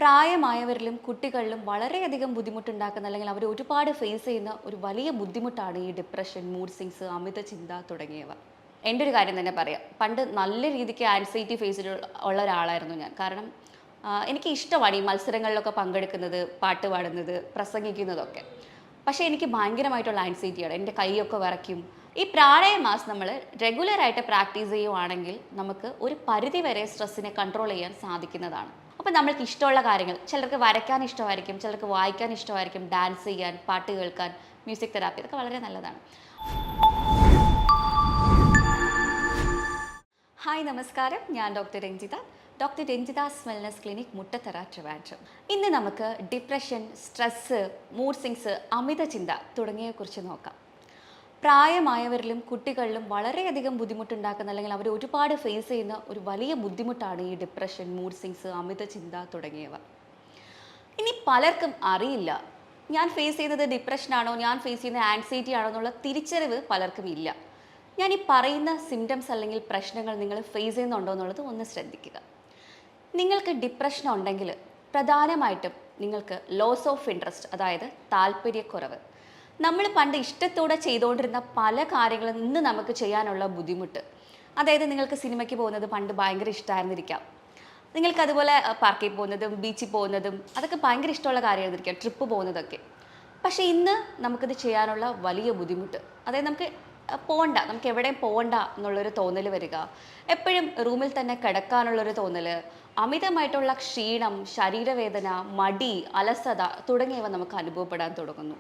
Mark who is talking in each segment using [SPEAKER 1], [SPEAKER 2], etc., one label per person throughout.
[SPEAKER 1] പ്രായമായവരിലും കുട്ടികളിലും വളരെയധികം ബുദ്ധിമുട്ടുണ്ടാക്കുന്ന അല്ലെങ്കിൽ അവർ ഒരുപാട് ഫേസ് ചെയ്യുന്ന ഒരു വലിയ ബുദ്ധിമുട്ടാണ് ഈ ഡിപ്രഷൻ, മൂഡ് സ്വിങ്സ്, അമിത ചിന്ത തുടങ്ങിയവ. എൻ്റെ ഒരു കാര്യം തന്നെ പറയാം. പണ്ട് നല്ല രീതിക്ക് ആൻസൈറ്റി ഫേസിൽ ഉള്ള ഒരാളായിരുന്നു ഞാൻ. കാരണം എനിക്ക് ഇഷ്ടമാണ് ഈ മത്സരങ്ങളിലൊക്കെ പങ്കെടുക്കുന്നത്, പാട്ട് പാടുന്നത്, പ്രസംഗിക്കുന്നതൊക്കെ. പക്ഷേ എനിക്ക് ഭയങ്കരമായിട്ടുള്ള ആൻസൈറ്റിയാണ്. എൻ്റെ കൈയൊക്കെ വിറയ്ക്കും. ഈ പ്രാണായാമാസ് നമ്മൾ റെഗുലറായിട്ട് പ്രാക്ടീസ് ചെയ്യുവാണെങ്കിൽ നമുക്ക് ഒരു പരിധി വരെ സ്ട്രെസ്സിനെ കൺട്രോൾ ചെയ്യാൻ സാധിക്കുന്നതാണ്. അപ്പോൾ നമ്മൾക്ക് ഇഷ്ടമുള്ള കാര്യങ്ങൾ, ചിലർക്ക് വരയ്ക്കാൻ ഇഷ്ടമായിരിക്കും, ചിലർക്ക് വായിക്കാൻ ഇഷ്ടമായിരിക്കും, ഡാൻസ് ചെയ്യാൻ, പാട്ട് കേൾക്കാൻ, മ്യൂസിക് തെറാപ്പി, ഇതൊക്കെ വളരെ നല്ലതാണ്. ഹായ്, നമസ്കാരം. ഞാൻ doctor Ranjitha. Doctor Ranjitha's wellness clinic, Muttathara, Trivandrum. ഇന്ന് നമുക്ക് ഡിപ്രഷൻ, സ്ട്രെസ്സ്, മൂഡ് സ്വിങ്സ്, അമിത ചിന്ത തുടങ്ങിയവയെക്കുറിച്ച് നോക്കാം. പ്രായമായവരിലും കുട്ടികളിലും വളരെയധികം ബുദ്ധിമുട്ടുണ്ടാക്കുന്ന അല്ലെങ്കിൽ അവർ ഒരുപാട് ഫേസ് ചെയ്യുന്ന ഒരു വലിയ ബുദ്ധിമുട്ടാണ് ഈ ഡിപ്രഷൻ, മൂഡ് സ്വിങ്സ്, അമിത ചിന്ത തുടങ്ങിയവ. ഇനി പലർക്കും അറിയില്ല, ഞാൻ ഫേസ് ചെയ്യുന്നത് ഡിപ്രഷനാണോ, ഞാൻ ഫേസ് ചെയ്യുന്നത് ആൻസൈറ്റി ആണോ എന്നുള്ള തിരിച്ചറിവ് പലർക്കും ഇല്ല. ഞാൻ ഈ പറയുന്ന സിംറ്റംസ് അല്ലെങ്കിൽ പ്രശ്നങ്ങൾ നിങ്ങൾ ഫേസ് ചെയ്യുന്നുണ്ടോ എന്നുള്ളത് ഒന്ന് ശ്രദ്ധിക്കുക. നിങ്ങൾക്ക് ഡിപ്രഷൻ ഉണ്ടെങ്കിൽ പ്രധാനമായിട്ടും നിങ്ങൾക്ക് ലോസ് ഓഫ് ഇൻട്രസ്റ്റ്, അതായത് താല്പര്യക്കുറവ്. നമ്മൾ പണ്ട് ഇഷ്ടത്തോടെ ചെയ്തുകൊണ്ടിരുന്ന പല കാര്യങ്ങളും ഇന്ന് നമുക്ക് ചെയ്യാനുള്ള ബുദ്ധിമുട്ട്. അതായത് നിങ്ങൾക്ക് സിനിമയ്ക്ക് പോകുന്നത് പണ്ട് ഭയങ്കര ഇഷ്ടമായിരുന്നിരിക്കാം. നിങ്ങൾക്ക് അതുപോലെ പാർക്കിൽ പോകുന്നതും ബീച്ചിൽ പോകുന്നതും അതൊക്കെ ഭയങ്കര ഇഷ്ടമുള്ള കാര്യമായിരുന്നിരിക്കാം, ട്രിപ്പ് പോകുന്നതൊക്കെ. പക്ഷേ ഇന്ന് നമുക്കിത് ചെയ്യാനുള്ള വലിയ ബുദ്ധിമുട്ട്, അതായത് നമുക്ക് പോകണ്ട, നമുക്ക് എവിടെയും പോകണ്ട എന്നുള്ളൊരു തോന്നൽ വരിക, എപ്പോഴും റൂമിൽ തന്നെ കിടക്കാനുള്ളൊരു തോന്നൽ, അമിതമായിട്ടുള്ള ക്ഷീണം, ശരീരവേദന, മടി, അലസത തുടങ്ങിയവ നമുക്ക് അനുഭവപ്പെടാൻ തുടങ്ങുന്നു.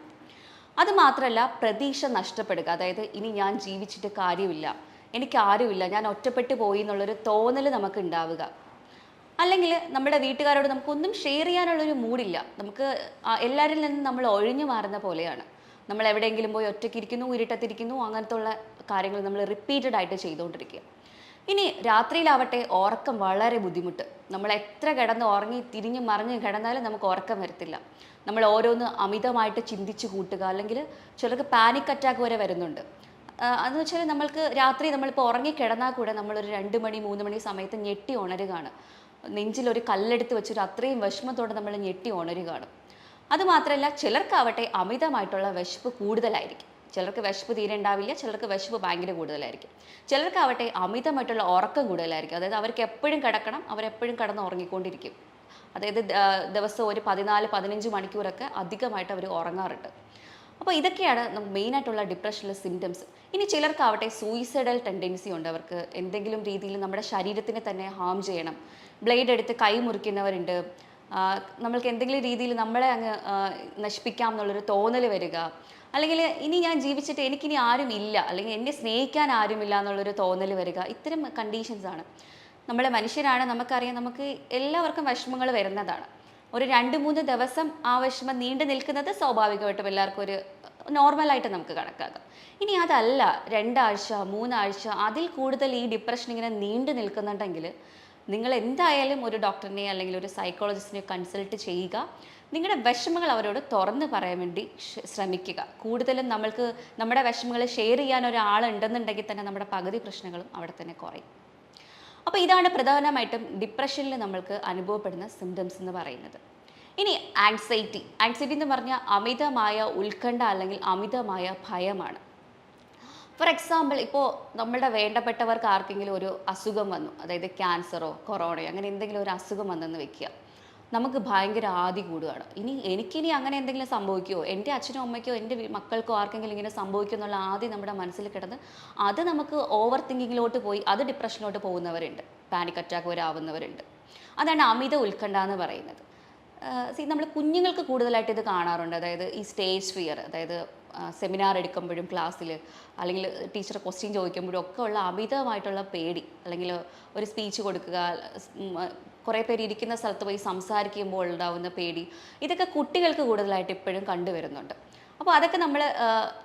[SPEAKER 1] അതുമാത്രമല്ല, പ്രതീക്ഷ നഷ്ടപ്പെടുക, അതായത് ഇനി ഞാൻ ജീവിച്ചിട്ട് കാര്യമില്ല, എനിക്ക് ആരുമില്ല, ഞാൻ ഒറ്റപ്പെട്ടു പോയി എന്നുള്ളൊരു തോന്നൽ നമുക്ക് ഉണ്ടാവുക. അല്ലെങ്കിൽ നമ്മുടെ വീട്ടുകാരോട് നമുക്കൊന്നും ഷെയർ ചെയ്യാനുള്ളൊരു മൂഡില്ല, നമുക്ക് എല്ലാവരിൽ നിന്നും നമ്മൾ ഒഴിഞ്ഞു മാറുന്ന പോലെയാണ്. നമ്മൾ എവിടെയെങ്കിലും പോയി ഒറ്റയ്ക്കിരിക്കുന്നു, ഇരുട്ടത്തിരിക്കുന്നു, അങ്ങനത്തെ ഉള്ള കാര്യങ്ങൾ നമ്മൾ റിപ്പീറ്റഡ് ആയിട്ട് ചെയ്തുകൊണ്ടിരിക്കുക. ഇനി രാത്രിയിലാവട്ടെ ഉറക്കം വളരെ ബുദ്ധിമുട്ട്. നമ്മൾ എത്ര കിടന്ന് ഉറങ്ങി തിരിഞ്ഞ് മറിഞ്ഞ് കിടന്നാലും നമുക്ക് ഉറക്കം വരത്തില്ല. നമ്മൾ ഓരോന്ന് അമിതമായിട്ട് ചിന്തിച്ച് കൂട്ടുക, അല്ലെങ്കിൽ ചിലർക്ക് പാനിക് അറ്റാക്ക് വരെ വരുന്നുണ്ട്. അതെന്ന് വെച്ചാൽ നമ്മൾക്ക് രാത്രി നമ്മളിപ്പോൾ ഉറങ്ങി കിടന്നാൽ കൂടെ നമ്മളൊരു 2 മണി 3 മണി സമയത്ത് ഞെട്ടി ഉണരുകയാണ്. നെഞ്ചിലൊരു കല്ലെടുത്ത് വെച്ചൊരു അത്രയും വിഷമത്തോടെ നമ്മൾ ഞെട്ടി ഉണരുകയാണ്. അതുമാത്രമല്ല, ചിലർക്കാവട്ടെ അമിതമായിട്ടുള്ള വിശപ്പ് കൂടുതലായിരിക്കും. ചിലർക്ക് വിശപ്പ് തീരെ ഉണ്ടാവില്ല, ചിലർക്ക് വിശപ്പ് ഭയങ്കര കൂടുതലായിരിക്കും. ചിലർക്കാവട്ടെ അമിതമായിട്ടുള്ള ഉറക്കം കൂടുതലായിരിക്കും. അതായത് അവർക്ക് എപ്പോഴും കിടക്കണം, അവരെപ്പോഴും കിടന്ന് ഉറങ്ങിക്കൊണ്ടിരിക്കും. അതായത് ദിവസം ഒരു 14-15 മണിക്കൂറൊക്കെ അധികമായിട്ട് അവർ ഉറങ്ങാറുണ്ട്. അപ്പോൾ ഇതൊക്കെയാണ് മെയിനായിട്ടുള്ള ഡിപ്രഷനിലെ സിംറ്റംസ്. ഇനി ചിലർക്കാവട്ടെ സൂയിസൈഡൽ ടെൻഡൻസി ഉണ്ട്. അവർക്ക് എന്തെങ്കിലും രീതിയിൽ നമ്മുടെ ശരീരത്തിനെ തന്നെ ഹാം ചെയ്യണം, ബ്ലേഡ് എടുത്ത് കൈ മുറിക്കുന്നവരുണ്ട്. നമ്മൾക്ക് എന്തെങ്കിലും രീതിയിൽ നമ്മളെ അങ്ങ് നശിപ്പിക്കാം എന്നുള്ളൊരു തോന്നൽ വരിക, അല്ലെങ്കിൽ ഇനി ഞാൻ ജീവിച്ചിട്ട് എനിക്കിനി ആരും ഇല്ല, അല്ലെങ്കിൽ എന്നെ സ്നേഹിക്കാൻ ആരുമില്ല എന്നുള്ളൊരു തോന്നൽ വരിക. ഇത്തരം കണ്ടീഷൻസാണ്. നമ്മളെ മനുഷ്യരാണ്, നമുക്കറിയാം, നമുക്ക് എല്ലാവർക്കും വിഷമങ്ങൾ വരുന്നതാണ്. ഒരു 2-3 ദിവസം ആ വിഷമം നീണ്ടു നിൽക്കുന്നത് സ്വാഭാവികമായിട്ടും എല്ലാവർക്കും ഒരു നോർമലായിട്ട് നമുക്ക് കണക്കാക്കാം. ഇനി അതല്ല, 2 ആഴ്ച 3 ആഴ്ച അതിൽ കൂടുതൽ ഈ ഡിപ്രഷൻ ഇങ്ങനെ നീണ്ടു നിൽക്കുന്നുണ്ടെങ്കിൽ നിങ്ങൾ എന്തായാലും ഒരു ഡോക്ടറിനെ അല്ലെങ്കിൽ ഒരു സൈക്കോളജിസ്റ്റിനെ കൺസൾട്ട് ചെയ്യുക. നിങ്ങളുടെ വിഷമങ്ങൾ അവരോട് തുറന്ന് പറയാൻ വേണ്ടി ശ്രമിക്കുക. കൂടുതലും നമ്മൾക്ക് നമ്മുടെ വിഷമങ്ങൾ ഷെയർ ചെയ്യാൻ ഒരാളുണ്ടെന്നുണ്ടെങ്കിൽ തന്നെ നമ്മുടെ പകുതി പ്രശ്നങ്ങളും അവിടെ തന്നെ കുറയും. അപ്പോൾ ഇതാണ് പ്രധാനമായിട്ടും ഡിപ്രഷനിൽ നമ്മൾക്ക് അനുഭവപ്പെടുന്ന സിംറ്റംസ് എന്ന് പറയുന്നത്. ഇനി ആൻസൈറ്റി എന്ന് പറഞ്ഞാൽ അമിതമായ ഉത്കണ്ഠ അല്ലെങ്കിൽ അമിതമായ ഭയമാണ്. ഫോർ എക്സാമ്പിൾ, ഇപ്പോൾ നമ്മുടെ വേണ്ടപ്പെട്ടവർക്ക് ആർക്കെങ്കിലും ഒരു അസുഖം വന്നു, അതായത് ക്യാൻസറോ കൊറോണയോ അങ്ങനെ എന്തെങ്കിലും ഒരു അസുഖം വന്നെന്ന് വെക്കുക. നമുക്ക് ഭയങ്കര ആദി കൂടുകയാണ്. എനിക്കിനി അങ്ങനെ എന്തെങ്കിലും സംഭവിക്കുമോ, എൻ്റെ അച്ഛനോ അമ്മയ്ക്കോ എൻ്റെ മക്കൾക്കോ ആർക്കെങ്കിലും ഇങ്ങനെ സംഭവിക്കും എന്നുള്ള ആദ്യം നമ്മുടെ മനസ്സിൽ കിടന്ന് അത് നമുക്ക് ഓവർ തിങ്കിങ്ങിലോട്ട് പോയി അത് ഡിപ്രഷനിലോട്ട് പോകുന്നവരുണ്ട്, പാനിക് അറ്റാക്ക് വരെ ആവുന്നവരുണ്ട്. അതാണ് അമിത ഉത്കണ്ഠ എന്ന് പറയുന്നത്. നമ്മൾ കുഞ്ഞുങ്ങൾക്ക് കൂടുതലായിട്ട് ഇത് കാണാറുണ്ട്. അതായത് ഈ സ്റ്റേജ് ഫിയർ, അതായത് സെമിനാർ എടുക്കുമ്പോഴും ക്ലാസ്സിൽ അല്ലെങ്കിൽ ടീച്ചർ ക്വസ്റ്റ്യൻ ചോദിക്കുമ്പോഴും ഒക്കെ ഉള്ള അമിതമായിട്ടുള്ള പേടി, അല്ലെങ്കിൽ ഒരു സ്പീച്ച് കൊടുക്കുക, കുറേ പേര് ഇരിക്കുന്ന സ്ഥലത്ത് പോയി സംസാരിക്കുമ്പോൾ ഉണ്ടാവുന്ന പേടി, ഇതൊക്കെ കുട്ടികൾക്ക് കൂടുതലായിട്ട് ഇപ്പോഴും കണ്ടുവരുന്നുണ്ട്. അപ്പോൾ അതൊക്കെ നമ്മൾ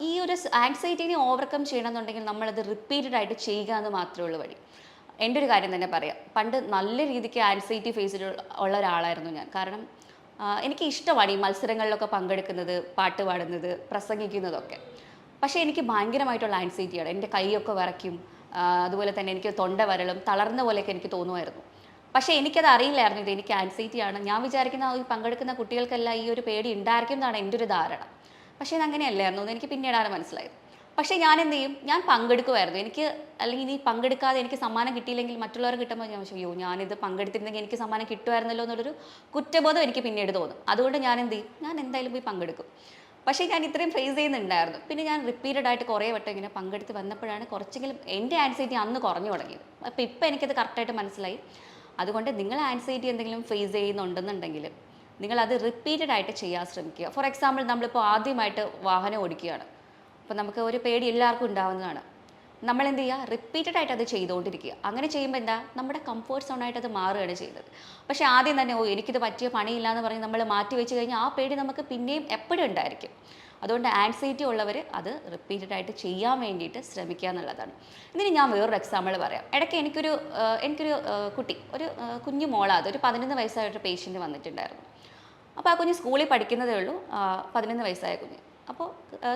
[SPEAKER 1] ഈ ഒരു ആൻസൈറ്റിനെ ഓവർകം ചെയ്യണമെന്നുണ്ടെങ്കിൽ നമ്മളത് റിപ്പീറ്റഡ് ആയിട്ട് ചെയ്യുക എന്ന് മാത്രമേ ഉള്ളൂ വഴി. എൻ്റെ ഒരു കാര്യം തന്നെ പറയാം. പണ്ട് നല്ല രീതിക്ക് ആൻസൈറ്റി ഫേസിൽ ഉള്ള ഒരാളായിരുന്നു ഞാൻ. കാരണം എനിക്ക് ഇഷ്ടമാണ് ഈ മത്സരങ്ങളിലൊക്കെ പങ്കെടുക്കുന്നത്, പാട്ട് പാടുന്നത്, പ്രസംഗിക്കുന്നതൊക്കെ. പക്ഷേ എനിക്ക് ഭയങ്കരമായിട്ടുള്ള ആൻസൈറ്റിയാണ്. എൻ്റെ കൈയൊക്കെ വിറയ്ക്കും, അതുപോലെ തന്നെ എനിക്ക് തൊണ്ട വരളും, തളർന്ന പോലെയൊക്കെ എനിക്ക് തോന്നുമായിരുന്നു. പക്ഷേ എനിക്കത് അറിയില്ലായിരുന്നു ഇത് എനിക്ക് ആൻസൈറ്റിയാണ്. ഞാൻ വിചാരിക്കുന്ന ഈ പങ്കെടുക്കുന്ന കുട്ടികൾക്കെല്ലാം ഈ ഒരു പേടി ഉണ്ടായിരിക്കും എന്നാണ് എൻ്റെ ഒരു ധാരണ. പക്ഷേ ഇത് അങ്ങനെയല്ലായിരുന്നു എന്ന് എനിക്ക് പിന്നീടാണ് മനസ്സിലായത്. പക്ഷേ ഞാൻ എന്ത് ചെയ്യും, ഞാൻ പങ്കെടുക്കുമായിരുന്നു. എനിക്ക് അല്ലെങ്കിൽ ഇനി പങ്കെടുക്കാതെ എനിക്ക് സമ്മാനം കിട്ടിയില്ലെങ്കിൽ മറ്റുള്ളവർക്ക് കിട്ടുമ്പോൾ ഞാൻ അയ്യോ ഞാനിത് പങ്കെടുത്തിരുന്നെങ്കിൽ എനിക്ക് സമ്മാനം കിട്ടുമായിരുന്നല്ലോ എന്നുള്ളൊരു കുറ്റബോധം എനിക്ക് പിന്നീട് തോന്നും. അതുകൊണ്ട് ഞാൻ എന്ത് ചെയ്യും, ഞാൻ എന്തായാലും പോയി പങ്കെടുക്കും. പക്ഷേ ഞാൻ ഇത്രയും ഫേസ് ചെയ്യുന്നുണ്ടായിരുന്നു. പിന്നെ ഞാൻ റിപ്പീറ്റഡ് ആയിട്ട് കുറേ വട്ടം ഇങ്ങനെ പങ്കെടുത്ത് വന്നപ്പോഴാണ് കുറച്ചെങ്കിലും എൻ്റെ ആൻസൈറ്റി അന്ന് കുറഞ്ഞു തുടങ്ങിയത്. അപ്പോൾ ഇപ്പോൾ എനിക്കത് കറക്റ്റായിട്ട് മനസ്സിലായി. അതുകൊണ്ട് നിങ്ങൾ ആൻസൈറ്റി എന്തെങ്കിലും ഫേസ് ചെയ്യുന്നുണ്ടെന്നുണ്ടെങ്കിൽ നിങ്ങളത് റിപ്പീറ്റഡ് ആയിട്ട് ചെയ്യാൻ ശ്രമിക്കുക. ഫോർ എക്സാമ്പിൾ നമ്മളിപ്പോൾ ആദ്യമായിട്ട് വാഹനം ഓടിക്കുകയാണ്. അപ്പോൾ നമുക്ക് ഒരു പേടി എല്ലാവർക്കും ഉണ്ടാവുന്നതാണ്. നമ്മൾ എന്ത് ചെയ്യുക, റിപ്പീറ്റഡ് ആയിട്ട് അത് ചെയ്തുകൊണ്ടിരിക്കുക. അങ്ങനെ ചെയ്യുമ്പോൾ എന്താ, നമ്മുടെ കംഫേർട്ട് സോണായിട്ട് അത് മാറുകയാണ് ചെയ്യുന്നത്. പക്ഷേ ആദ്യം തന്നെ എനിക്കിത് പറ്റിയ പണിയില്ല എന്ന് പറഞ്ഞ് നമ്മൾ മാറ്റി വെച്ച് കഴിഞ്ഞാൽ ആ പേടി നമുക്ക് പിന്നെയും എപ്പോഴും ഉണ്ടായിരിക്കും. അതുകൊണ്ട് ആൻസൈറ്റി ഉള്ളവർ അത് റിപ്പീറ്റഡ് ആയിട്ട് ചെയ്യാൻ വേണ്ടിയിട്ട് ശ്രമിക്കുക എന്നുള്ളതാണ്. ഇതിന് ഞാൻ വേറൊരു എക്സാമ്പിൾ പറയാം. ഇടയ്ക്ക് എനിക്കൊരു കുട്ടി, ഒരു കുഞ്ഞു മോളാത്, ഒരു 11 വയസ്സായിട്ടൊരു പേഷ്യൻറ്റ് വന്നിട്ടുണ്ടായിരുന്നു. അപ്പോൾ ആ കുഞ്ഞ് സ്കൂളിൽ പഠിക്കുന്നതേ ഉള്ളൂ, 11 വയസ്സായ കുഞ്ഞ്. അപ്പോൾ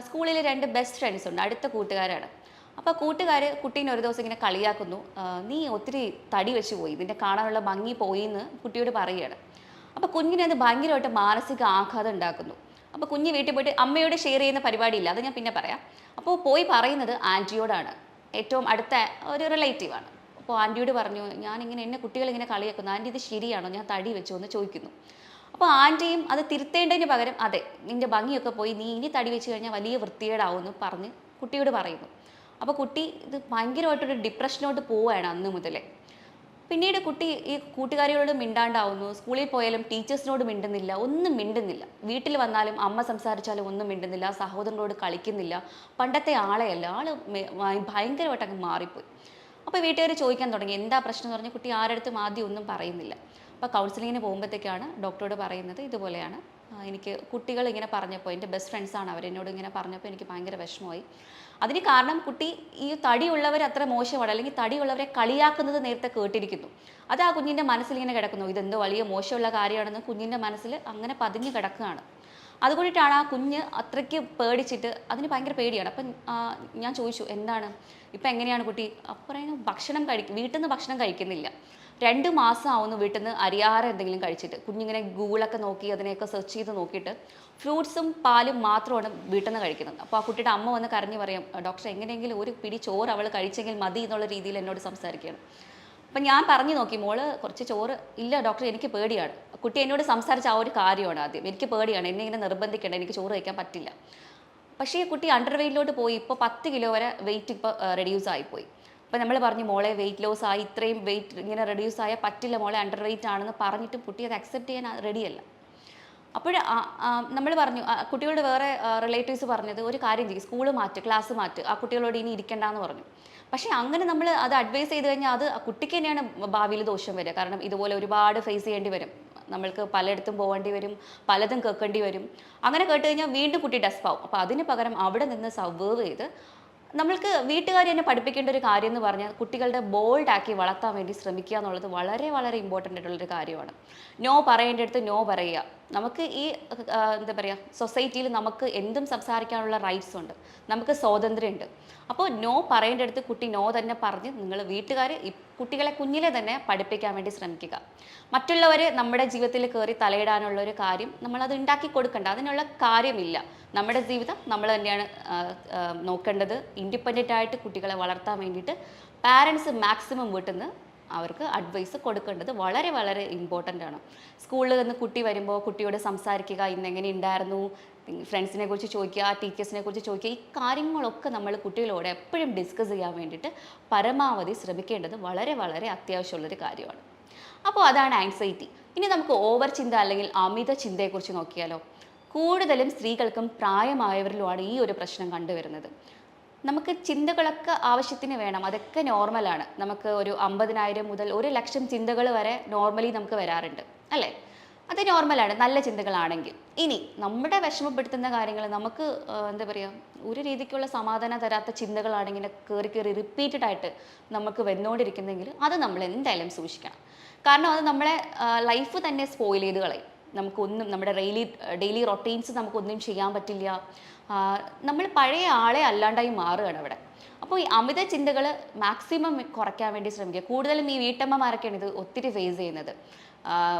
[SPEAKER 1] സ്കൂളിൽ 2 ബെസ്റ്റ് ഫ്രണ്ട്സ് ഉണ്ട്, അടുത്ത കൂട്ടുകാരാണ്. അപ്പോൾ കൂട്ടുകാർ കുട്ടീനെ ഒരു ദിവസം ഇങ്ങനെ കളിയാക്കുന്നു, നീ ഒത്തിരി തടി വെച്ച് പോയി, നിന്നെ കാണാനുള്ള ഭംഗി പോയി എന്ന് കുട്ടിയോട് പറയുകയാണ്. അപ്പോൾ കുഞ്ഞിനെ അത് ഭയങ്കരമായിട്ട് മാനസിക ആഘാതം ഉണ്ടാക്കുന്നു. അപ്പോൾ കുഞ്ഞ് വീട്ടിൽ പോയിട്ട് അമ്മയോട് ഷെയർ ചെയ്യുന്ന പരിപാടിയില്ല, അത് ഞാൻ പിന്നെ പറയാം. അപ്പോൾ പോയി പറയുന്നത് ആൻറ്റിയോടാണ്, ഏറ്റവും അടുത്ത ഒരു റിലേറ്റീവാണ്. അപ്പോൾ ആൻറ്റിയോട് പറഞ്ഞു, ഞാനിങ്ങനെ എന്നെ കുട്ടികളിങ്ങനെ കളിയാക്കുന്നു, ആൻറ്റി ഇത് ശരിയാണോ, ഞാൻ തടി വെച്ചോ എന്ന് ചോദിക്കുന്നു. അപ്പോൾ ആൻറ്റിയും അത് തിരുത്തേണ്ടതിന് പകരം അതെ നിൻ്റെ ഭംഗിയൊക്കെ പോയി, നീ ഇനി തടി വെച്ച് കഴിഞ്ഞാൽ വലിയ വൃത്തികേടാവുമെന്ന് പറഞ്ഞ് കുട്ടിയോട് പറയുന്നു. അപ്പോൾ കുട്ടി ഇത് ഭയങ്കരമായിട്ടൊരു ഡിപ്രഷനോട്ട് പോവുകയാണ് അന്ന് മുതലേ. പിന്നീട് കുട്ടി ഈ കൂട്ടുകാരികളോട് മിണ്ടാണ്ടാവുന്നു, സ്കൂളിൽ പോയാലും ടീച്ചേഴ്സിനോട് മിണ്ടുന്നില്ല, ഒന്നും മിണ്ടുന്നില്ല. വീട്ടിൽ വന്നാലും അമ്മ സംസാരിച്ചാലും ഒന്നും മിണ്ടുന്നില്ല, സഹോദരനോട് കളിക്കുന്നില്ല, പണ്ടത്തെ ആളെയല്ല, ഭയങ്കരമായിട്ട് അങ്ങ് മാറിപ്പോയി. അപ്പോൾ വീട്ടുകാർ ചോദിക്കാൻ തുടങ്ങി എന്താ പ്രശ്നം എന്ന് പറഞ്ഞാൽ കുട്ടി ആരടുത്തും ആദ്യം ഒന്നും പറയുന്നില്ല. അപ്പോൾ കൗൺസിലിങ്ങിന് പോകുമ്പോഴത്തേക്കാണ് ഡോക്ടറോട് പറയുന്നത് ഇതുപോലെയാണ്, എനിക്ക് കുട്ടികൾ ഇങ്ങനെ പറഞ്ഞപ്പോൾ, എൻ്റെ ബെസ്റ്റ് ഫ്രണ്ട്സാണ് അവരെന്നോട് ഇങ്ങനെ പറഞ്ഞപ്പോൾ എനിക്ക് ഭയങ്കര വിഷമമായി. അതിന് കാരണം കുട്ടി ഈ തടിയുള്ളവർ അത്ര മോശമാണ്, അല്ലെങ്കിൽ തടിയുള്ളവരെ കളിയാക്കുന്നത് നേരത്തെ കേട്ടിരിക്കുന്നു. അത് ആ കുഞ്ഞിൻ്റെ മനസ്സിൽ ഇങ്ങനെ കിടക്കുന്നു, ഇതെന്തോ വലിയ മോശമുള്ള കാര്യമാണെന്ന് കുഞ്ഞിൻ്റെ മനസ്സിൽ അങ്ങനെ പതിഞ്ഞ് കിടക്കുകയാണ്. അതുകൊണ്ടിട്ടാണ് ആ കുഞ്ഞ് അത്രയ്ക്ക് പേടിച്ചിട്ട്, അതിന് ഭയങ്കര പേടിയാണ്. അപ്പം ഞാൻ ചോദിച്ചു എന്താണ് ഇപ്പം എങ്ങനെയാണ് കുട്ടി? അപ്പം പറയുന്നു ഭക്ഷണം വീട്ടിൽ നിന്ന് ഭക്ഷണം കഴിക്കുന്നില്ല, 2 മാസം ആവുന്നു വീട്ടിൽ നിന്ന് അരിയാഹാരം എന്തെങ്കിലും കഴിച്ചിട്ട്. കുഞ്ഞിങ്ങനെ ഗൂഗിളൊക്കെ നോക്കി അതിനെയൊക്കെ സെർച്ച് ചെയ്ത് നോക്കിയിട്ട് ഫ്രൂട്ട്സും പാലും മാത്രമാണ് വീട്ടിൽ നിന്ന് കഴിക്കുന്നത്. അപ്പോൾ ആ കുട്ടിയുടെ അമ്മ വന്ന് കരഞ്ഞു പറയാം, ഡോക്ടർ എങ്ങനെയെങ്കിലും ഒരു പിടി ചോറ് അവൾ കഴിച്ചെങ്കിൽ മതി എന്നുള്ള രീതിയിൽ എന്നോട് സംസാരിക്കുകയാണ്. അപ്പം ഞാൻ പറഞ്ഞു നോക്കി, മോള് കുറച്ച് ചോറ് ഇല്ല ഡോക്ടർ എനിക്ക് പേടിയാണ്. കുട്ടി എന്നോട് സംസാരിച്ച ആ ഒരു കാര്യമാണ് ആദ്യം, എനിക്ക് പേടിയാണ്, എന്നെ ഇങ്ങനെ നിർബന്ധിക്കേണ്ട, എനിക്ക് ചോറ് കഴിക്കാൻ പറ്റില്ല. പക്ഷേ ഈ കുട്ടി അണ്ടർ വെയിറ്റിലോട്ട് പോയി, ഇപ്പോൾ 10 കിലോ വരെ വെയിറ്റ് ഇപ്പോൾ റെഡ്യൂസ് ആയിപ്പോയി. അപ്പോൾ നമ്മൾ പറഞ്ഞു മോളെ വെയിറ്റ് ലോസ് ആയി, ഇത്രയും വെയിറ്റ് ഇങ്ങനെ റെഡ്യൂസ് ആയാൽ പറ്റില്ല മോളെ, അണ്ടർ വെയിറ്റ് ആണെന്ന് പറഞ്ഞിട്ട് കുട്ടി അത് അക്സെപ്റ്റ് ചെയ്യാൻ റെഡിയല്ല. അപ്പോൾ നമ്മൾ പറഞ്ഞു, കുട്ടികളുടെ വേറെ റിലേറ്റീവ്സ് പറഞ്ഞത് ഒരു കാര്യം ചെയ്യും, സ്കൂള് മാറ്റ്, ക്ലാസ് മാറ്റ്, ആ കുട്ടികളോട് ഇനി ഇരിക്കേണ്ടെന്ന് പറഞ്ഞു. പക്ഷേ അങ്ങനെ നമ്മൾ അത് അഡ്വൈസ് ചെയ്ത് കഴിഞ്ഞാൽ അത് കുട്ടിക്ക് തന്നെയാണ് ഭാവിയിൽ ദോഷം വരിക. കാരണം ഇതുപോലെ ഒരുപാട് ഫേസ് ചെയ്യേണ്ടി വരും, നമ്മൾക്ക് പലയിടത്തും പോകേണ്ടി വരും, പലതും കേൾക്കേണ്ടി വരും. അങ്ങനെ കേട്ട് കഴിഞ്ഞാൽ വീണ്ടും കുട്ടി ഡെസ്പാവും. അപ്പോൾ അതിന് പകരം അവിടെ നിന്ന് സർവൈവ് ചെയ്ത് നമ്മൾക്ക് വീട്ടുകാർ തന്നെ പഠിപ്പിക്കേണ്ട ഒരു കാര്യം എന്ന് പറഞ്ഞാൽ കുട്ടികളുടെ ബോൾഡാക്കി വളർത്താൻ വേണ്ടി ശ്രമിക്കുക എന്നുള്ളത് വളരെ വളരെ ഇമ്പോർട്ടൻ്റ് ആയിട്ടുള്ളൊരു കാര്യമാണ്. നോ പറയേണ്ടടുത്ത് നോ പറയുക. നമുക്ക് ഈ എന്താ പറയുക, സൊസൈറ്റിയിൽ നമുക്ക് എന്തും സംസാരിക്കാനുള്ള റൈറ്റ്സ് ഉണ്ട്, നമുക്ക് സ്വാതന്ത്ര്യമുണ്ട്. അപ്പോൾ നോ പറയേണ്ടടുത്ത് കുട്ടി നോ തന്നെ പറഞ്ഞ് നിങ്ങൾ വീട്ടുകാർ കുട്ടികളെ കുഞ്ഞിലെ തന്നെ പഠിപ്പിക്കാൻ വേണ്ടി ശ്രമിക്കുക. മറ്റുള്ളവർ നമ്മുടെ ജീവിതത്തിൽ കയറി തലയിടാനുള്ള ഒരു കാര്യം നമ്മളത് ഉണ്ടാക്കി കൊടുക്കണ്ട, അതിനുള്ള കാര്യമില്ല. നമ്മുടെ ജീവിതം നമ്മൾ തന്നെയാണ് നോക്കേണ്ടത്. ഇൻഡിപെൻഡൻ്റ് ആയിട്ട് കുട്ടികളെ വളർത്താൻ വേണ്ടിയിട്ട് പാരൻസ് മാക്സിമം വീട്ടിൽ നിന്ന് അവർക്ക് അഡ്വൈസ് കൊടുക്കേണ്ടത് വളരെ വളരെ ഇമ്പോർട്ടൻ്റ് ആണ്. സ്കൂളിൽ നിന്ന് കുട്ടി വരുമ്പോൾ കുട്ടിയോട് സംസാരിക്കുക, ഇന്ന് എങ്ങനെ ഉണ്ടായിരുന്നു, ഫ്രണ്ട്സിനെ കുറിച്ച് ചോദിക്കുക, ടീച്ചേഴ്സിനെ കുറിച്ച് ചോദിക്കുക. ഈ കാര്യങ്ങളൊക്കെ നമ്മൾ കുട്ടികളോട് എപ്പോഴും ഡിസ്കസ് ചെയ്യാൻ വേണ്ടിയിട്ട് പരമാവധി ശ്രമിക്കേണ്ടത് വളരെ വളരെ അത്യാവശ്യമുള്ളൊരു കാര്യമാണ്. അപ്പോൾ അതാണ് ആൻസൈറ്റി. ഇനി നമുക്ക് ഓവർ ചിന്ത അല്ലെങ്കിൽ അമിത ചിന്തയെക്കുറിച്ച് നോക്കിയാലോ. കൂടുതലും സ്ത്രീകൾക്കും പ്രായമായവരിലുമാണ് ഈ ഒരു പ്രശ്നം കണ്ടുവരുന്നത്. നമുക്ക് ചിന്തകളൊക്കെ ആവശ്യത്തിന് വേണം, അതൊക്കെ നോർമലാണ്. നമുക്ക് ഒരു 50,000 മുതൽ 1,00,000 ചിന്തകൾ വരെ നോർമലി നമുക്ക് വരാറുണ്ട് അല്ലേ? അത് നോർമലാണ്, നല്ല ചിന്തകളാണെങ്കിൽ. ഇനി നമ്മുടെ വിഷമപ്പെടുത്തുന്ന കാര്യങ്ങൾ, നമുക്ക് എന്താ പറയുക, ഒരു രീതിക്കുള്ള സമാധാനം തരാത്ത ചിന്തകളാണെങ്കിൽ കയറി റിപ്പീറ്റഡ് ആയിട്ട് നമുക്ക് വന്നുകൊണ്ടിരിക്കുന്നെങ്കിൽ അത് നമ്മൾ എന്തായാലും സൂക്ഷിക്കണം. കാരണം അത് നമ്മളെ ലൈഫ് തന്നെ സ്പോയിൽ ചെയ്ത് കളയും. നമുക്കൊന്നും നമ്മുടെ ഡെയിലി റൊട്ടീൻസ് നമുക്കൊന്നും ചെയ്യാൻ പറ്റില്ല. നമ്മൾ പഴയ ആളെ അല്ലാണ്ടായി മാറുകയാണ് അവിടെ. അപ്പോൾ ഈ അമിത ചിന്തകൾ മാക്സിമം കുറയ്ക്കാൻ വേണ്ടി ശ്രമിക്കുക. കൂടുതലും ഈ വീട്ടമ്മമാരൊക്കെയാണ് ഇത് ഒത്തിരി ഫേസ് ചെയ്യുന്നത്.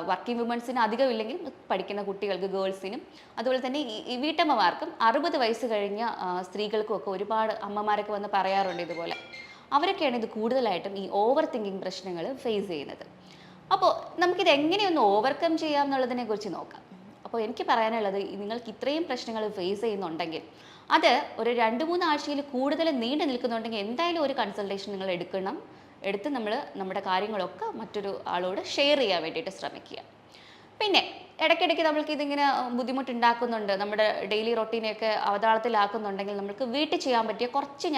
[SPEAKER 1] വർക്കിംഗ് വുമൻസിന് അധികം ഇല്ലെങ്കിൽ പഠിക്കുന്ന കുട്ടികൾക്ക്, ഗേൾസിനും, അതുപോലെ തന്നെ ഈ വീട്ടമ്മമാർക്കും 60 വയസ്സ് കഴിഞ്ഞ സ്ത്രീകൾക്കും ഒക്കെ ഒരുപാട് അമ്മമാരൊക്കെ വന്ന് പറയാറുണ്ട് ഇതുപോലെ. അവരൊക്കെയാണ് ഇത് കൂടുതലായിട്ടും ഈ ഓവർ തിങ്കിങ് പ്രശ്നങ്ങൾ ഫേസ് ചെയ്യുന്നത്. അപ്പോൾ നമുക്കിത് എങ്ങനെയൊന്ന് ഓവർകം ചെയ്യാം എന്നുള്ളതിനെ കുറിച്ച് നോക്കാം. അപ്പോൾ എനിക്ക് പറയാനുള്ളത്, നിങ്ങൾക്ക് ഇത്രയും പ്രശ്നങ്ങൾ ഫേസ് ചെയ്യുന്നുണ്ടെങ്കിൽ അത് ഒരു 2-3 ആഴ്ചയിൽ കൂടുതൽ നീണ്ടു നിൽക്കുന്നുണ്ടെങ്കിൽ എന്തായാലും ഒരു കൺസൾട്ടേഷൻ നിങ്ങൾ എടുത്ത് നമ്മുടെ കാര്യങ്ങളൊക്കെ മറ്റൊരു ആളോട് ഷെയർ ചെയ്യാൻ വേണ്ടിയിട്ട് ശ്രമിക്കുക. പിന്നെ ഇടയ്ക്കിടയ്ക്ക് നമ്മൾക്ക് ഇതിങ്ങനെ ബുദ്ധിമുട്ടുണ്ടാക്കുന്നുണ്ട്, നമ്മുടെ ഡെയിലി റൊട്ടീനെയൊക്കെ അവതാളത്തിലാക്കുന്നുണ്ടെങ്കിൽ നമുക്ക് വീട്ടിൽ ചെയ്യാൻ പറ്റിയ കുറച്ച്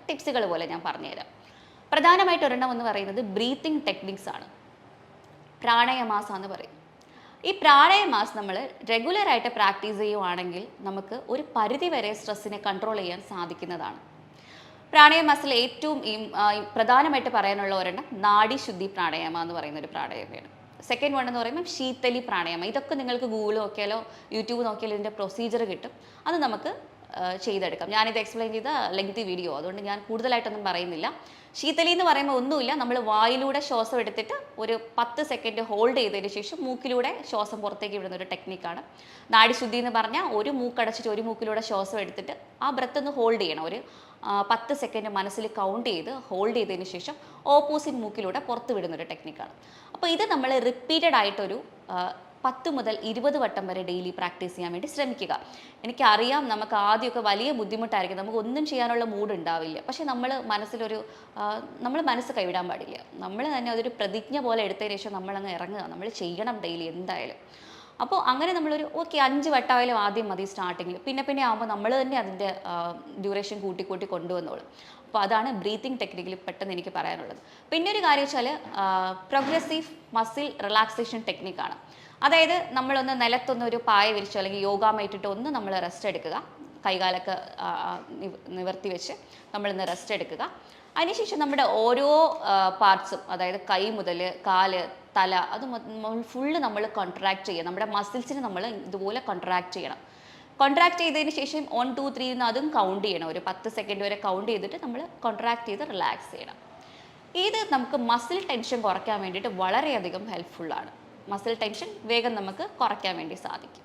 [SPEAKER 1] ടിപ്സുകൾ പോലെ ഞാൻ പറഞ്ഞുതരാം. പ്രധാനമായിട്ട് ഒരെണ്ണം എന്ന് പറയുന്നത് ബ്രീത്തിങ് ടെക്നിക്സ് ആണ്. പ്രാണായാമാസ എന്ന് പറയും. ഈ പ്രാണായാമാസ് നമ്മൾ റെഗുലറായിട്ട് പ്രാക്ടീസ് ചെയ്യുവാണെങ്കിൽ നമുക്ക് ഒരു പരിധി വരെ സ്ട്രെസ്സിനെ കൺട്രോൾ ചെയ്യാൻ സാധിക്കുന്നതാണ്. പ്രാണായാമാസിൽ ഏറ്റവും പ്രധാനമായിട്ട് പറയാനുള്ള ഒരെണ്ണം നാഡീശുദ്ധി പ്രാണായാമ എന്ന് പറയുന്ന ഒരു പ്രാണായാമയാണ്. സെക്കൻഡ് വൺ എന്ന് പറയുമ്പോൾ ശീതലി പ്രാണായാമം. ഇതൊക്കെ നിങ്ങൾക്ക് ഗൂഗിൾ നോക്കിയാലോ യൂട്യൂബ് നോക്കിയാലോ ഇതിൻ്റെ പ്രൊസീജിയർ കിട്ടും. അത് നമുക്ക് ചെയ്തെടുക്കാം. ഞാനിത് എക്സ്പ്ലെയിൻ ചെയ്ത ലെങ്തി വീഡിയോ, അതുകൊണ്ട് ഞാൻ കൂടുതലായിട്ടൊന്നും പറയുന്നില്ല. ശീതലി എന്ന് പറയുമ്പോൾ ഒന്നുമില്ല, നമ്മൾ വായിലൂടെ ശ്വാസം എടുത്തിട്ട് ഒരു 10 സെക്കൻഡ് ഹോൾഡ് ചെയ്തതിന് ശേഷം മൂക്കിലൂടെ ശ്വാസം പുറത്തേക്ക് വിടുന്ന ഒരു ടെക്നിക്കാണ്. നാഡിശുദ്ധി എന്ന് പറഞ്ഞാൽ ഒരു മൂക്കടച്ചിട്ട് ഒരു മൂക്കിലൂടെ ശ്വാസം എടുത്തിട്ട് ആ ബ്രത്ത് ഒന്ന് ഹോൾഡ് ചെയ്യണം. ഒരു 10 സെക്കൻഡ് മനസ്സിൽ കൗണ്ട് ചെയ്ത് ഹോൾഡ് ചെയ്തതിന് ശേഷം ഓപ്പോസിറ്റ് മൂക്കിലൂടെ പുറത്ത് വിടുന്നൊരു ടെക്നിക്കാണ്. അപ്പോൾ ഇത് നമ്മൾ റിപ്പീറ്റഡ് ആയിട്ടൊരു 10 മുതൽ 20 വട്ടം വരെ ഡെയിലി പ്രാക്ടീസ് ചെയ്യാൻ വേണ്ടി ശ്രമിക്കുക. എനിക്കറിയാം നമുക്ക് ആദ്യമൊക്കെ വലിയ ബുദ്ധിമുട്ടായിരിക്കും, നമുക്ക് ഒന്നും ചെയ്യാനുള്ള മൂഡ് ഉണ്ടാവില്ല. പക്ഷേ നമ്മൾ മനസ്സ് കൈവിടാൻ പാടില്ല. നമ്മൾ തന്നെ അതൊരു പ്രതിജ്ഞ പോലെ എടുത്തതിന് ശേഷം നമ്മളങ്ങ് ഇറങ്ങുക, നമ്മൾ ചെയ്യണം ഡെയിലി എന്തായാലും. അപ്പോൾ അങ്ങനെ നമ്മളൊരു 5 വട്ടമായാലും ആദ്യം മതി സ്റ്റാർട്ടിങ്ങിൽ. പിന്നെ ആകുമ്പോൾ നമ്മൾ തന്നെ അതിൻ്റെ ഡ്യൂറേഷൻ കൂട്ടി കൊണ്ടുവന്നോളും. അപ്പോൾ അതാണ് ബ്രീത്തിങ് ടെക്നിക്കിൽ പെട്ടെന്ന് എനിക്ക് പറയാനുള്ളത്. പിന്നെ ഒരു കാര്യം വെച്ചാൽ പ്രോഗ്രസീവ് മസിൽ റിലാക്സേഷൻ ടെക്നിക്കാണ്. അതായത് നമ്മളൊന്ന് നിലത്തൊന്ന് ഒരു പായ വിരിച്ചോ അല്ലെങ്കിൽ യോഗ മാറ്റിട്ടോ ഒന്ന് നമ്മൾ റെസ്റ്റ് എടുക്കുക. കൈകാലൊക്കെ നിവർത്തി വെച്ച് നമ്മളിന്ന് റെസ്റ്റ് എടുക്കുക. അതിനുശേഷം നമ്മുടെ ഓരോ പാർട്സും, അതായത് കൈ മുതൽ കാല്, തല, അത് ഫുള്ള് നമ്മൾ കോൺട്രാക്ട് ചെയ്യുക. നമ്മുടെ മസിൽസിന് നമ്മൾ ഇതുപോലെ കോൺട്രാക്ട് ചെയ്യണം. കോൺട്രാക്ട് ചെയ്തതിന് ശേഷം 1 2 3 എന്ന് അതും കൗണ്ട് ചെയ്യണം. ഒരു 10 സെക്കൻഡ് വരെ കൗണ്ട് ചെയ്തിട്ട് നമ്മൾ കോൺട്രാക്ട് ചെയ്ത് റിലാക്സ് ചെയ്യണം. ഇത് നമുക്ക് മസിൽ ടെൻഷൻ കുറയ്ക്കാൻ വേണ്ടിയിട്ട് വളരെയധികം ഹെൽപ്ഫുള്ളാണ്. മസിൽ ടെൻഷൻ വേഗം നമുക്ക് കുറയ്ക്കാൻ വേണ്ടി സാധിക്കും.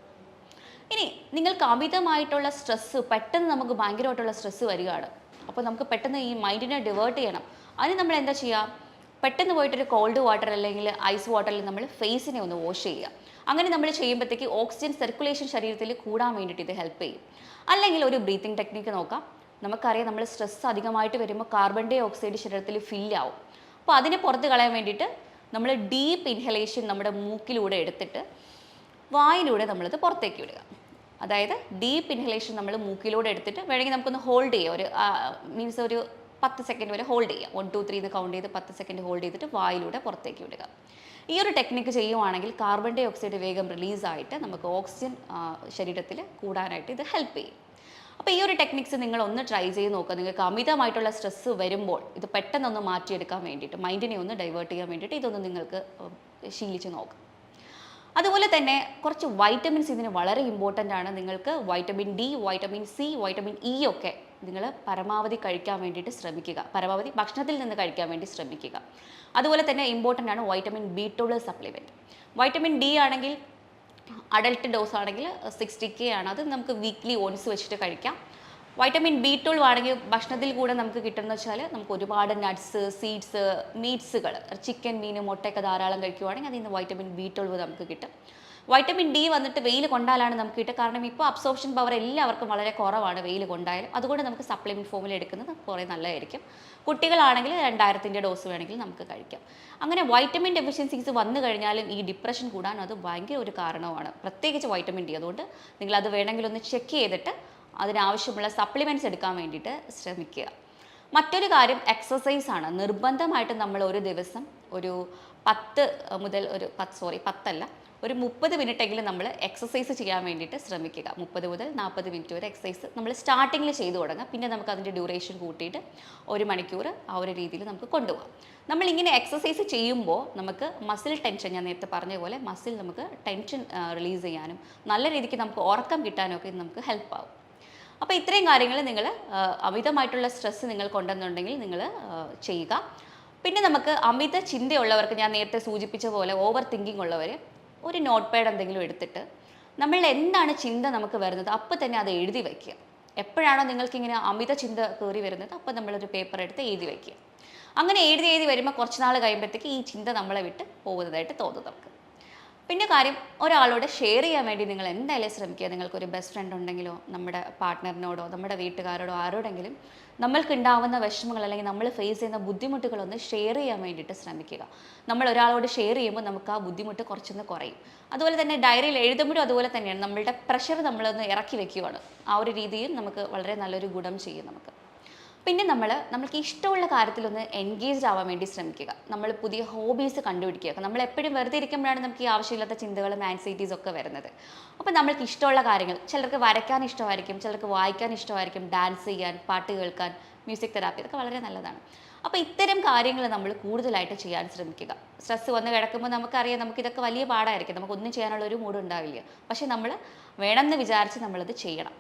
[SPEAKER 1] ഇനി നിങ്ങൾക്ക് അമിതമായിട്ടുള്ള സ്ട്രെസ്സ്, പെട്ടെന്ന് നമുക്ക് ഭയങ്കരമായിട്ടുള്ള സ്ട്രെസ്സ് വരികയാണ്. അപ്പോൾ നമുക്ക് പെട്ടെന്ന് ഈ മൈൻഡിനെ ഡിവേർട്ട് ചെയ്യണം. അതിന് നമ്മൾ എന്താ ചെയ്യുക? പെട്ടെന്ന് പോയിട്ടൊരു കോൾഡ് വാട്ടർ അല്ലെങ്കിൽ ഐസ് വാട്ടറിൽ നമ്മൾ ഫേസിനെ ഒന്ന് വാഷ് ചെയ്യുക. അങ്ങനെ നമ്മൾ ചെയ്യുമ്പോഴത്തേക്ക് ഓക്സിജൻ സർക്കുലേഷൻ ശരീരത്തിൽ കൂടാൻ വേണ്ടിയിട്ട് ഇത് ഹെൽപ്പ് ചെയ്യും. അല്ലെങ്കിൽ ഒരു ബ്രീത്തിങ് ടെക്നിക്ക് നോക്കാം. നമുക്കറിയാം നമ്മൾ സ്ട്രെസ് അധികമായിട്ട് വരുമ്പോൾ കാർബൺ ഡൈ ഓക്സൈഡ് ശരീരത്തിൽ ഫില്ലാവും. അപ്പോൾ അതിനെ പുറത്ത് കളയാൻ വേണ്ടിയിട്ട് നമ്മൾ ഡീപ്പ് ഇൻഹലേഷൻ നമ്മുടെ മൂക്കിലൂടെ എടുത്തിട്ട് വായിലൂടെ നമ്മളത് പുറത്തേക്ക് വിടുക. അതായത് ഡീപ്പ് ഇൻഹലേഷൻ നമ്മൾ മൂക്കിലൂടെ എടുത്തിട്ട് വേണമെങ്കിൽ നമുക്കൊന്ന് ഹോൾഡ് ചെയ്യാം. ഒരു 10 സെക്കൻഡ് വരെ ഹോൾഡ് ചെയ്യുക. 1 2 3 എന്ന് കൗണ്ട് ചെയ്ത് 10 സെക്കൻഡ് ഹോൾഡ് ചെയ്തിട്ട് വായിലൂടെ പുറത്തേക്ക് വിടുക. ഈ ഒരു ടെക്നിക്ക് ചെയ്യുവാണെങ്കിൽ കാർബൺ ഡൈ ഓക്സൈഡ് വേഗം റിലീസായിട്ട് നമുക്ക് ഓക്സിജൻ ശരീരത്തിൽ കൂടാനായിട്ട് ഇത് ഹെൽപ്പ് ചെയ്യും. അപ്പോൾ ഈ ഒരു ടെക്നിക്സ് നിങ്ങൾ ഒന്ന് ട്രൈ ചെയ്ത് നോക്കുക. നിങ്ങൾക്ക് അമിതമായിട്ടുള്ള സ്ട്രെസ്സ് വരുമ്പോൾ ഇത് പെട്ടെന്നൊന്ന് മാറ്റിയെടുക്കാൻ വേണ്ടിയിട്ട്, മൈൻഡിനെ ഒന്ന് ഡൈവേർട്ട് ചെയ്യാൻ വേണ്ടിയിട്ട് ഇതൊന്ന് നിങ്ങൾക്ക് ശീലിച്ച് നോക്കാം. അതുപോലെ തന്നെ കുറച്ച് വൈറ്റമിൻസ് ഇതിന് വളരെ ഇമ്പോർട്ടൻ്റ് ആണ്. നിങ്ങൾക്ക് vitamin D, vitamin C, vitamin E ഒക്കെ നിങ്ങൾ പരമാവധി കഴിക്കാൻ വേണ്ടിയിട്ട് ശ്രമിക്കുക. പരമാവധി ഭക്ഷണത്തിൽ നിന്ന് കഴിക്കാൻ വേണ്ടി ശ്രമിക്കുക. അതുപോലെ തന്നെ ഇമ്പോർട്ടൻ്റ് ആണ് vitamin B12 supplement. Vitamin D ആണെങ്കിൽ അഡൽട്ട് ഡോസ് ആണെങ്കിൽ 60K ആണ്. അത് നമുക്ക് വീക്ക്ലി വൺസ് വെച്ചിട്ട് കഴിക്കാം. വൈറ്റമിൻ B12 ആണെങ്കിൽ ഭക്ഷണത്തിൽ കൂടെ നമുക്ക് കിട്ടുന്നത് വെച്ചാൽ നമുക്ക് ഒരുപാട് നട്ട്സ്, സീഡ്സ്, മീറ്റ്സുകൾ, ചിക്കൻ, മീൻ, മുട്ടയൊക്കെ ധാരാളം കഴിക്കുവാണെങ്കിൽ അതിൽ നിന്ന് വൈറ്റമിൻ B12 നമുക്ക് കിട്ടും. വൈറ്റമിൻ ഡി വന്നിട്ട് വെയിൽ കൊണ്ടാലാണ് നമുക്ക് കിട്ടുക. കാരണം ഇപ്പോൾ അബ്സോർപ്ഷൻ പവർ എല്ലാവർക്കും വളരെ കുറവാണ് വെയിൽ കൊണ്ടായാലും. അതുകൊണ്ട് നമുക്ക് സപ്ലിമെൻറ്റ് ഫോമിൽ എടുക്കുന്നത് കുറേ നല്ലതായിരിക്കും. കുട്ടികളാണെങ്കിൽ 2000ൻ്റെ ഡോസ് വേണമെങ്കിൽ നമുക്ക് കഴിക്കാം. അങ്ങനെ വൈറ്റമിൻ ഡെഫിഷ്യൻസീസ് വന്നു കഴിഞ്ഞാലും ഈ ഡിപ്രഷൻ കൂടാൻ അത് ഭയങ്കര ഒരു കാരണമാണ്, പ്രത്യേകിച്ച് വൈറ്റമിൻ ഡി. അതുകൊണ്ട് നിങ്ങളത് വേണമെങ്കിൽ ഒന്ന് ചെക്ക് ചെയ്തിട്ട് അതിനാവശ്യമുള്ള സപ്ലിമെൻറ്റ്സ് എടുക്കാൻ വേണ്ടിയിട്ട് ശ്രമിക്കുക. മറ്റൊരു കാര്യം എക്സസൈസ് ആണ്. നിർബന്ധമായിട്ടും നമ്മൾ ഒരു ദിവസം ഒരു 30 മിനിറ്റെങ്കിലും നമ്മൾ എക്സസൈസ് ചെയ്യാൻ വേണ്ടിയിട്ട് ശ്രമിക്കുക. 30 മുതൽ 40 മിനിറ്റ് വരെ എക്സസൈസ് നമ്മൾ സ്റ്റാർട്ടിങ്ങിൽ ചെയ്തു തുടങ്ങാം. പിന്നെ നമുക്ക് അതിൻ്റെ ഡ്യൂറേഷൻ കൂട്ടിയിട്ട് 1 മണിക്കൂർ ആ ഒരു രീതിയിൽ നമുക്ക് കൊണ്ടുപോകാം. നമ്മളിങ്ങനെ എക്സസൈസ് ചെയ്യുമ്പോൾ നമുക്ക് മസിൽ ടെൻഷൻ, ഞാൻ നേരത്തെ പറഞ്ഞ പോലെ മസിൽ നമുക്ക് ടെൻഷൻ റിലീസ് ചെയ്യാനും നല്ല രീതിക്ക് നമുക്ക് ഉറക്കം കിട്ടാനും ഒക്കെ നമുക്ക് ഹെൽപ്പ് ആവും. അപ്പോൾ ഇത്രയും കാര്യങ്ങൾ നിങ്ങൾ അമിതമായിട്ടുള്ള സ്ട്രെസ്സ് നിങ്ങൾക്കുണ്ടെന്നുണ്ടെങ്കിൽ നിങ്ങൾ ചെയ്യുക. പിന്നെ നമുക്ക് അമിത ചിന്തയുള്ളവർക്ക്, ഞാൻ നേരത്തെ സൂചിപ്പിച്ച പോലെ ഓവർ തിങ്കിങ് ഉള്ളവർ, ഒരു നോട്ട് പാഡ് എന്തെങ്കിലും എടുത്തിട്ട് നമ്മൾ എന്താണ് ചിന്ത നമുക്ക് വരുന്നത് അപ്പോൾ തന്നെ അത് എഴുതി വയ്ക്കുക. എപ്പോഴാണോ നിങ്ങൾക്കിങ്ങനെ അമിത ചിന്ത കയറി വരുന്നത് അപ്പോൾ നമ്മളൊരു പേപ്പർ എടുത്ത് എഴുതി വയ്ക്കുക. അങ്ങനെ എഴുതി വരുമ്പോൾ കുറച്ച് നാൾ കഴിയുമ്പോഴത്തേക്ക് ഈ ചിന്ത നമ്മളെ വിട്ട് പോകുന്നതായിട്ട് തോന്നും നമുക്ക്. പിന്നെ കാര്യം, ഒരാളോട് ഷെയർ ചെയ്യാൻ വേണ്ടി നിങ്ങൾ എന്തായാലും ശ്രമിക്കുക. നിങ്ങൾക്കൊരു ബെസ്റ്റ് ഫ്രണ്ട് ഉണ്ടെങ്കിലോ നമ്മുടെ പാർട്ട്ണറിനോടോ നമ്മുടെ വീട്ടുകാരോടോ ആരോടെങ്കിലും നമ്മൾക്കുണ്ടാവുന്ന വിഷമങ്ങൾ അല്ലെങ്കിൽ നമ്മൾ ഫേസ് ചെയ്യുന്ന ബുദ്ധിമുട്ടുകളൊന്ന് ഷെയർ ചെയ്യാൻ വേണ്ടിയിട്ട് ശ്രമിക്കുക. നമ്മൾ ഒരാളോട് ഷെയർ ചെയ്യുമ്പോൾ നമുക്ക് ആ ബുദ്ധിമുട്ട് കുറച്ചൊന്ന് കുറയും. അതുപോലെ തന്നെ ഡയറിയിൽ എഴുതുമ്പോഴും അതുപോലെ തന്നെയാണ്, നമ്മളുടെ പ്രഷർ നമ്മളൊന്ന് ഇറക്കി വെക്കുകയാണ്. ആ ഒരു രീതിയിൽ നമുക്ക് വളരെ നല്ലൊരു ഗുണം ചെയ്യും നമുക്ക്. പിന്നെ നമ്മൾക്ക് ഇഷ്ടമുള്ള കാര്യത്തിലൊന്ന് എൻഗേജ്ഡ് ആവാൻ വേണ്ടി ശ്രമിക്കുക. നമ്മൾ പുതിയ ഹോബീസ് കണ്ടുപിടിക്കുക. നമ്മൾ എപ്പോഴും വെറുതെ ഇരിക്കുമ്പോഴാണ് നമുക്ക് ഈ ആവശ്യമില്ലാത്ത ചിന്തകളും ആൻസൈറ്റീസും ഒക്കെ വരുന്നത്. അപ്പോൾ നമ്മൾക്ക് ഇഷ്ടമുള്ള കാര്യങ്ങൾ, ചിലർക്ക് വരയ്ക്കാൻ ഇഷ്ടമായിരിക്കും, ചിലർക്ക് വായിക്കാൻ ഇഷ്ടമായിരിക്കും, ഡാൻസ് ചെയ്യാൻ, പാട്ട് കേൾക്കാൻ, മ്യൂസിക് തെറാപ്പി, ഇതൊക്കെ വളരെ നല്ലതാണ്. അപ്പോൾ ഇത്തരം കാര്യങ്ങൾ നമ്മൾ കൂടുതലായിട്ട് ചെയ്യാൻ ശ്രമിക്കുക. സ്ട്രെസ്സ് വന്ന് കിടക്കുമ്പോൾ നമുക്കറിയാം നമുക്കിതൊക്കെ വലിയ പാടായിരിക്കും, നമുക്കൊന്നും ചെയ്യാനുള്ള ഒരു മൂഡ് ഉണ്ടാവില്ല. പക്ഷേ നമ്മൾ വേണമെന്ന് വിചാരിച്ച് നമ്മളത് ചെയ്യണം.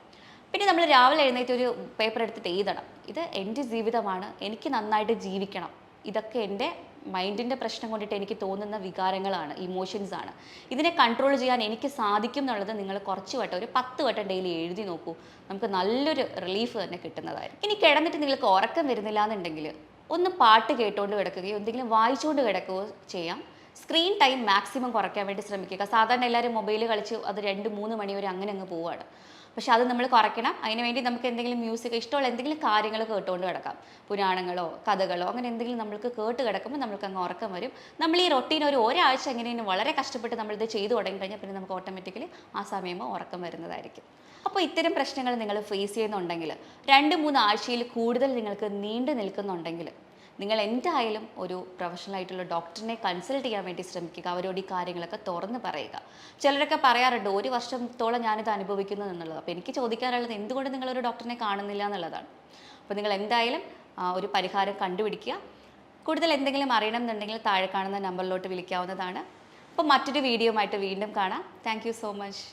[SPEAKER 1] പിന്നെ നമ്മൾ രാവിലെ എഴുന്നേറ്റ് ഒരു പേപ്പർ എടുത്തിട്ട് എഴുതണം, ഇത് എൻ്റെ ജീവിതമാണ്, എനിക്ക് നന്നായിട്ട് ജീവിക്കണം, ഇതൊക്കെ എൻ്റെ മൈൻഡിൻ്റെ പ്രശ്നം കൊണ്ടിട്ട് എനിക്ക് തോന്നുന്ന വികാരങ്ങളാണ്, ഇമോഷൻസാണ്, ഇതിനെ കൺട്രോൾ ചെയ്യാൻ എനിക്ക് സാധിക്കും എന്നുള്ളത് നിങ്ങൾ കുറച്ച് വട്ടം, ഒരു 10 വട്ടം ഡെയിലി എഴുതി നോക്കൂ. നമുക്ക് നല്ലൊരു റിലീഫ് തന്നെ കിട്ടുന്നതായിരിക്കും. ഇനി കിടന്നിട്ട് നിങ്ങൾക്ക് ഉറക്കം വരുന്നില്ല എന്നുണ്ടെങ്കിൽ ഒന്ന് പാട്ട് കേട്ടുകൊണ്ട് കിടക്കുകയോ എന്തെങ്കിലും വായിച്ചുകൊണ്ട് കിടക്കുകയോ ചെയ്യാം. സ്ക്രീൻ ടൈം മാക്സിമം കുറയ്ക്കാൻ വേണ്ടി ശ്രമിക്കുക. സാധാരണ എല്ലാവരും മൊബൈൽ കളിച്ച് അത് 2-3 മണി വരെ അങ്ങനെ അങ്ങ് പോവുകയാണ്. പക്ഷെ അത് നമ്മൾ കുറയ്ക്കണം. അതിനുവേണ്ടി നമുക്ക് എന്തെങ്കിലും മ്യൂസിക്, ഇഷ്ടമുള്ള എന്തെങ്കിലും കാര്യങ്ങൾ കേട്ടുകൊണ്ട് കിടക്കാം. പുരാണങ്ങളോ കഥകളോ അങ്ങനെ എന്തെങ്കിലും നമ്മൾക്ക് കേട്ട് കിടക്കുമ്പോൾ നമുക്ക് അങ്ങ് ഉറക്കം വരും. നമ്മൾ ഈ റൊട്ടീൻ ഒരാഴ്ച എങ്ങനെയും വളരെ കഷ്ടപ്പെട്ട് നമ്മളിത് ചെയ്തു തുടങ്ങി കഴിഞ്ഞാൽ പിന്നെ നമുക്ക് ഓട്ടോമാറ്റിക്കലി ആ സമയമ്പോൾ ഉറക്കം വരുന്നതായിരിക്കും. അപ്പോൾ ഇത്തരം പ്രശ്നങ്ങൾ നിങ്ങൾ ഫേസ് ചെയ്യുന്നുണ്ടെങ്കിൽ, 2-3 ആഴ്ചയിൽ കൂടുതൽ നിങ്ങൾക്ക് നീണ്ടു നിൽക്കുന്നുണ്ടെങ്കിൽ, നിങ്ങൾ എന്തായാലും ഒരു പ്രൊഫഷണലായിട്ടുള്ള ഡോക്ടറിനെ കൺസൾട്ട് ചെയ്യാൻ വേണ്ടി ശ്രമിക്കുക. അവരോട് ഈ കാര്യങ്ങളൊക്കെ തുറന്ന് പറയുക. ചിലരൊക്കെ പറയാറുണ്ട് 1 വർഷത്തോളം ഞാനിത് അനുഭവിക്കുന്നു എന്നുള്ളത്. അപ്പോൾ എനിക്ക് ചോദിക്കാറുള്ളത് എന്തുകൊണ്ട് നിങ്ങളൊരു ഡോക്ടറിനെ കാണുന്നില്ല എന്നുള്ളതാണ്. അപ്പോൾ നിങ്ങൾ എന്തായാലും ഒരു പരിഹാരം കണ്ടുപിടിക്കുക. കൂടുതൽ എന്തെങ്കിലും അറിയണം എന്നുണ്ടെങ്കിൽ താഴെ കാണുന്ന നമ്പറിലോട്ട് വിളിക്കാവുന്നതാണ്. അപ്പോൾ മറ്റൊരു വീഡിയോ ആയിട്ട് വീണ്ടും കാണാം. Thank you so much.